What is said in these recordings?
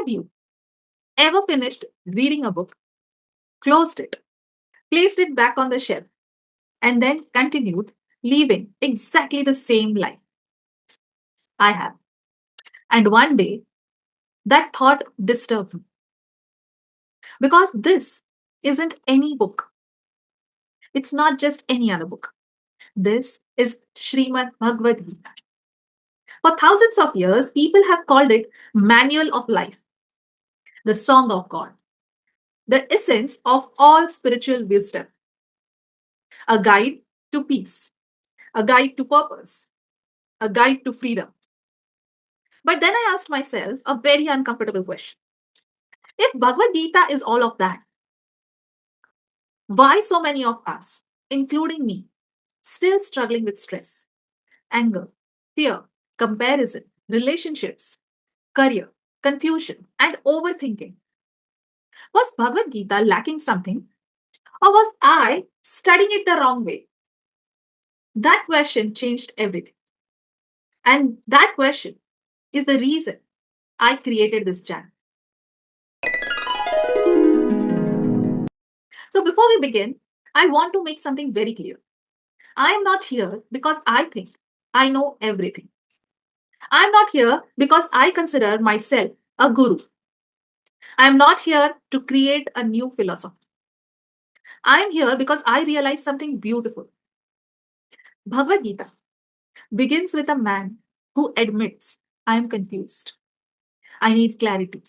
Have you ever finished reading a book, closed it, placed it back on the shelf, and then continued living exactly the same life? I have. And one day, that thought disturbed me because this isn't any book. It's not just any other book. This is Srimad Bhagavad Gita. For thousands of years, people have called it Manual of Life, the Song of God, the essence of all spiritual wisdom, a guide to peace, a guide to purpose, a guide to freedom. But then I asked myself a very uncomfortable question. If Bhagavad Gita is all of that, why so many of us, including me, still struggling with stress, anger, fear, comparison, relationships, career, confusion, and overthinking? Was Bhagavad Gita lacking something, or was I studying it the wrong way? That question changed everything. And that question is the reason I created this channel. So before we begin, I want to make something very clear. I am not here because I think I know everything. I am not here because I consider myself a guru. I am not here to create a new philosophy. I am here because I realize something beautiful. Bhagavad Gita begins with a man who admits, I am confused. I need clarity.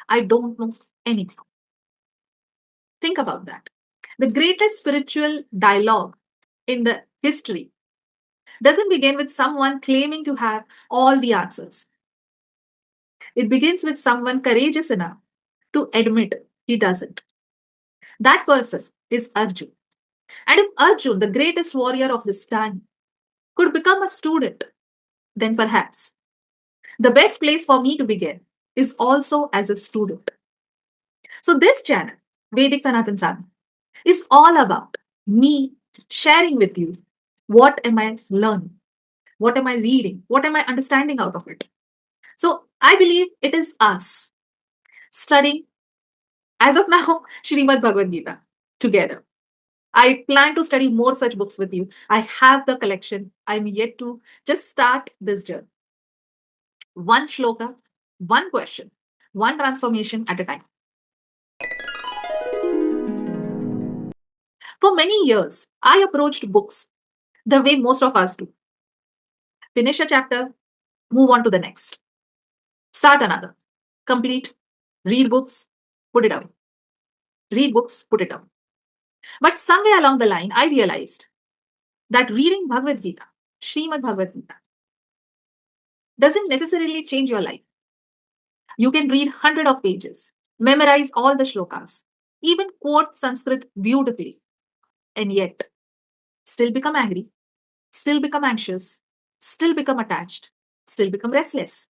I don't know anything. Think about that. The greatest spiritual dialogue in the history doesn't begin with someone claiming to have all the answers. It begins with someone courageous enough to admit he doesn't. That person is Arjun. And if Arjun, the greatest warrior of his time, could become a student, then perhaps the best place for me to begin is also as a student. So, this channel, Vedic Sanatan Sadhana, is all about me sharing with you what am I learning, what am I reading, what am I understanding out of it. So, I believe it is us studying, as of now, Srimad Bhagavad Gita together. I plan to study more such books with you. I have the collection. I'm yet to just start this journey. One shloka, one question, one transformation at a time. For many years, I approached books the way most of us do. Finish a chapter, move on to the next. Start another. Complete. Read books, put it away. Read books, put it away. But somewhere along the line, I realized that reading Bhagavad Gita, Srimad Bhagavad Gita, doesn't necessarily change your life. You can read hundreds of pages, memorize all the shlokas, even quote Sanskrit beautifully, and yet still become angry, still become anxious, still become attached, still become restless.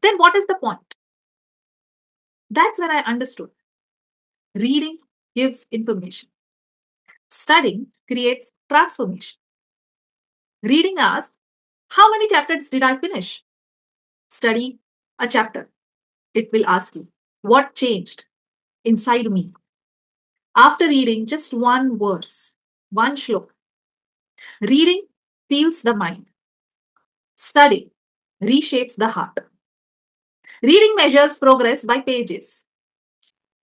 Then what is the point? That's when I understood. Reading gives information. Studying creates transformation. Reading asks, how many chapters did I finish? Study a chapter. It will ask you, what changed inside me? After reading just one verse, one shlok, reading feels the mind. Study reshapes the heart. Reading measures progress by pages.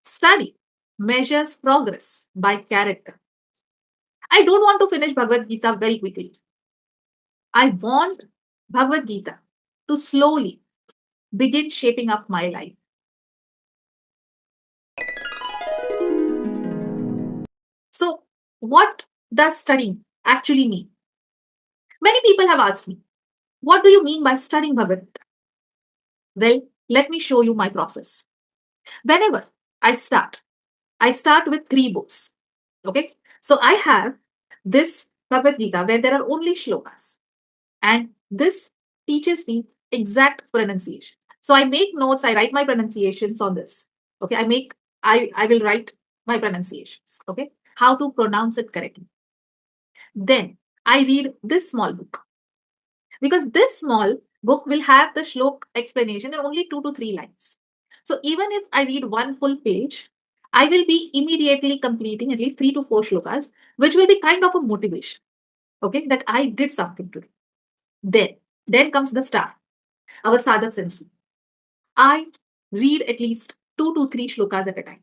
Study measures progress by character. I don't want to finish Bhagavad Gita very quickly. I want Bhagavad Gita to slowly begin shaping up my life. So, what does studying actually mean? Many people have asked me, what do you mean by studying Bhagavad Gita? Well, let me show you my process. Whenever I start with 3 books. Okay, so I have this Bhagavad Gita where there are only shlokas, and this teaches me exact pronunciation. So I make notes, I write my pronunciations on this. Okay, I will write my pronunciations. Okay, how to pronounce it correctly. Then I read this small book because this small book will have the shlok explanation in only 2 to 3 lines. So even if I read one full page, I will be immediately completing at least 3 to 4 shlokas, which will be kind of a motivation. Okay, that I did something today. Then, then comes the star, our Sadhaka Sanjivani. I read at least 2 to 3 shlokas at a time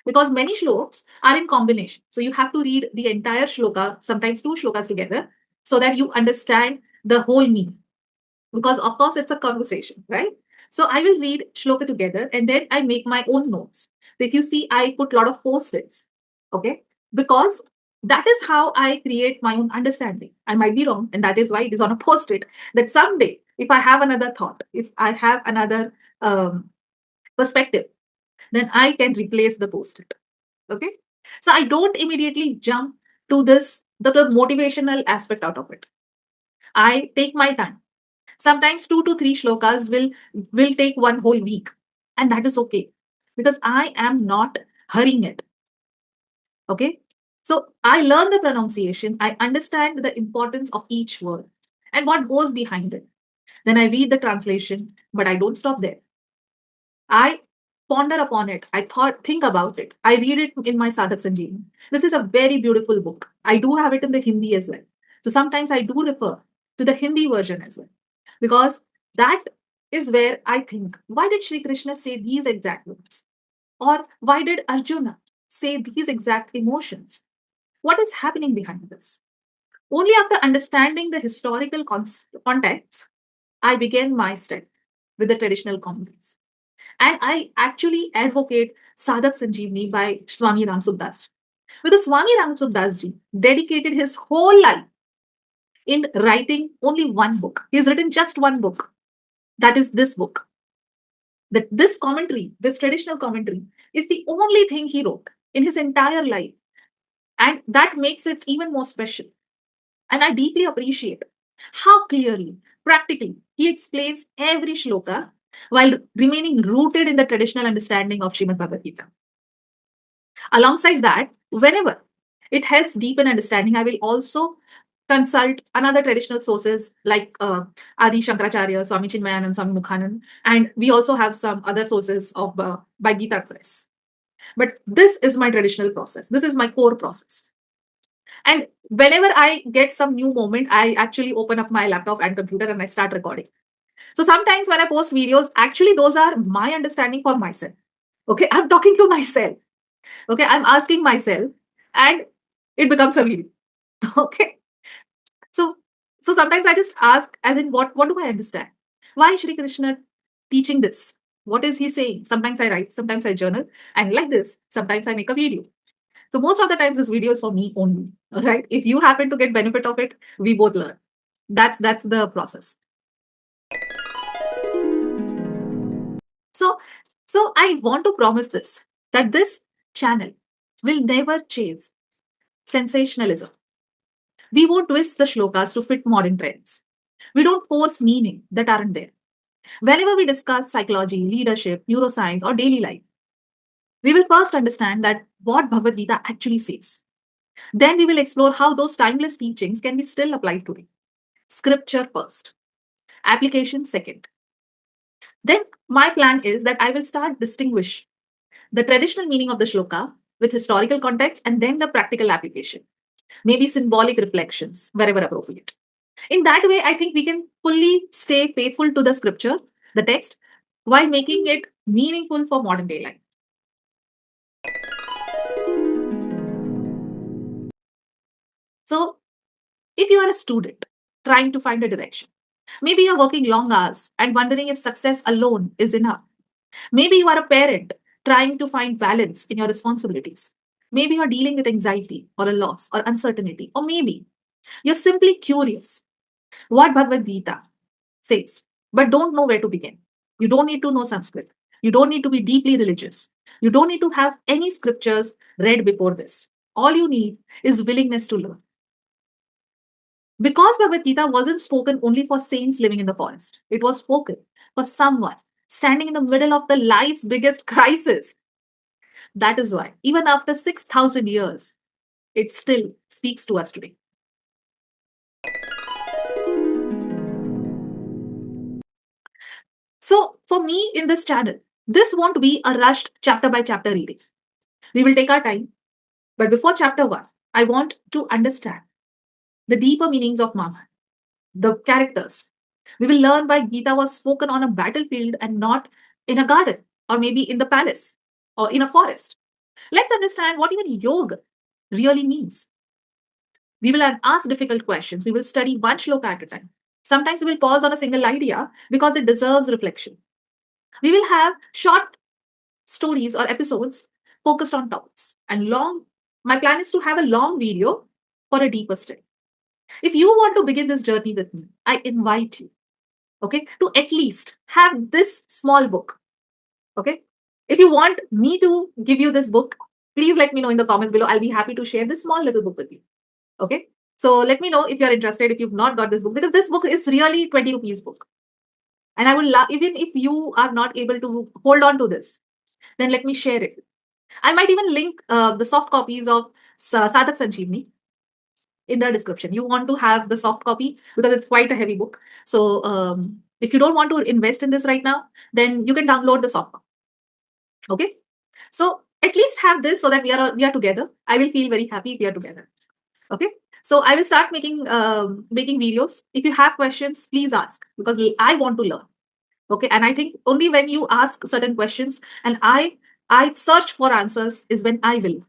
because many shlokas are in combination. So you have to read the entire shloka, sometimes 2 shlokas together, so that you understand the whole meaning. Because of course it's a conversation, right? So I will read shloka together and then I make my own notes. So if you see, I put a lot of post-its, okay? Because that is how I create my own understanding. I might be wrong, and that is why it is on a post-it. That someday, if I have another thought, if I have another perspective, then I can replace the post-it. Okay. So I don't immediately jump to this the motivational aspect out of it. I take my time. Sometimes 2 to 3 shlokas will take one whole week, and that is okay because I am not hurrying it. Okay. So I learn the pronunciation, I understand the importance of each word and what goes behind it. Then I read the translation, but I don't stop there. I ponder upon it. Think about it. I read it in my Sadhaka Sanjivani. This is a very beautiful book. I do have it in the Hindi as well. So sometimes I do refer to the Hindi version as well because that is where I think, why did Shri Krishna say these exact words? Or why did Arjuna say these exact emotions? What is happening behind this? Only after understanding the historical context, I began my study with the traditional commentaries. And I actually advocate Sadhaka Sanjivani by Swami Ramsukhdas. Because Swami Ramsukhdas Ji dedicated his whole life in writing only one book. He has written just one book. That is this book. That this commentary, this traditional commentary, is the only thing he wrote in his entire life. And that makes it even more special. And I deeply appreciate how clearly, practically, he explains every shloka while remaining rooted in the traditional understanding of Srimad Bhagavad Gita. Alongside that, whenever it helps deepen understanding, I will also consult another traditional sources like Adi Shankaracharya, Swami Chinmayanand, Swami Mukhanand, and we also have some other sources of by Gita Press. But this is my traditional process. This is my core process. And whenever I get some new moment, I actually open up my laptop and computer and I start recording. So sometimes when I post videos, actually those are my understanding for myself. Okay, I'm talking to myself. Okay, I'm asking myself, and it becomes a video. Okay, so so sometimes I just ask, as in, what do I understand? Why Shri Krishna teaching this? What is he saying? Sometimes I write, sometimes I journal, and like this, sometimes I make a video. So most of the times, this video is for me only. All right. If you happen to get benefit of it, we both learn. That's the process. So so I want to promise this that this channel will never chase sensationalism. We won't twist the shlokas to fit modern trends. We don't force meaning that aren't there. Whenever we discuss psychology, leadership, neuroscience, or daily life, we will first understand that what Bhagavad Gita actually says. Then we will explore how those timeless teachings can be still applied today. Scripture first, application second. Then my plan is that I will start distinguish the traditional meaning of the shloka with historical context and then the practical application, maybe symbolic reflections wherever appropriate. In that way, I think we can fully stay faithful to the scripture, the text, while making it meaningful for modern day life. So, if you are a student trying to find a direction, maybe you're working long hours and wondering if success alone is enough. Maybe you are a parent trying to find balance in your responsibilities. Maybe you're dealing with anxiety or a loss or uncertainty. Or maybe you're simply curious what Bhagavad Gita says, but don't know where to begin. You don't need to know Sanskrit. You don't need to be deeply religious. You don't need to have any scriptures read before this. All you need is willingness to learn. Because Bhagavad Gita wasn't spoken only for saints living in the forest, it was spoken for someone standing in the middle of the life's biggest crisis. That is why, even after 6,000 years, it still speaks to us today. So, for me in this channel, This won't be a rushed chapter by chapter reading. We will take our time. But before chapter 1, I want to understand the deeper meanings of Mahabharata, the characters. We will learn why Gita was spoken on a battlefield and not in a garden, or maybe in the palace, or in a forest. Let's understand what even yoga really means. We will ask difficult questions. We will study one shloka at a time. Sometimes we will pause on a single idea because it deserves reflection. We will have short stories or episodes focused on topics. And my plan is to have a long video for a deeper study. If you want to begin this journey with me, I invite you, okay, to at least have this small book. Okay. If you want me to give you this book, please let me know in the comments below. I'll be happy to share this small little book with you. Okay. So let me know if you're interested, if you've not got this book, because this book is really 20 rupees book. And I will love, even if you are not able to hold on to this, then let me share it. I might even link the soft copies of Sadhaka Sanjivani in the description. You want to have the soft copy because it's quite a heavy book. So if you don't want to invest in this right now, then you can download the soft copy. Okay. So at least have this so that we are together. I will feel very happy if we are together. Okay. So I will start making videos. If you have questions, please ask because I want to learn. Okay. And I think only when you ask certain questions and I search for answers is when I will.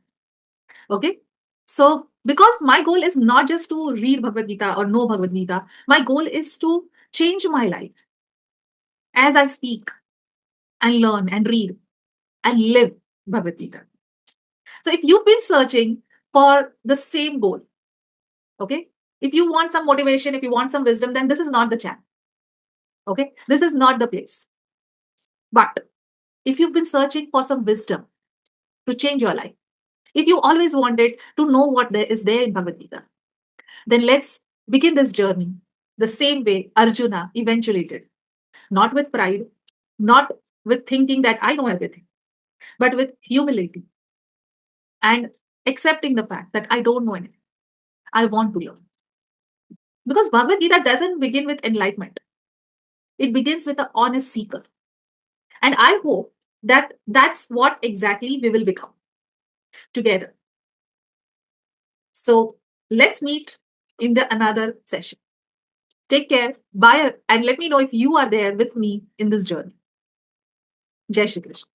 Okay. So because my goal is not just to read Bhagavad Gita or know Bhagavad Gita, my goal is to change my life as I speak and learn and read and live Bhagavad Gita. So if you've been searching for the same goal, okay, if you want some motivation, if you want some wisdom, then this is not the channel. Okay, this is not the place. But if you've been searching for some wisdom to change your life, if you always wanted to know what there is there in Bhagavad Gita, then let's begin this journey the same way Arjuna eventually did. Not with pride, not with thinking that I know everything, but with humility and accepting the fact that I don't know anything. I want to learn. Because Bhagavad Gita doesn't begin with enlightenment, it begins with an honest seeker. And I hope that that's what exactly we will become together. So let's meet in the another session. Take care. Bye. And let me know if you are there with me in this journey. Jai Shri Krishna.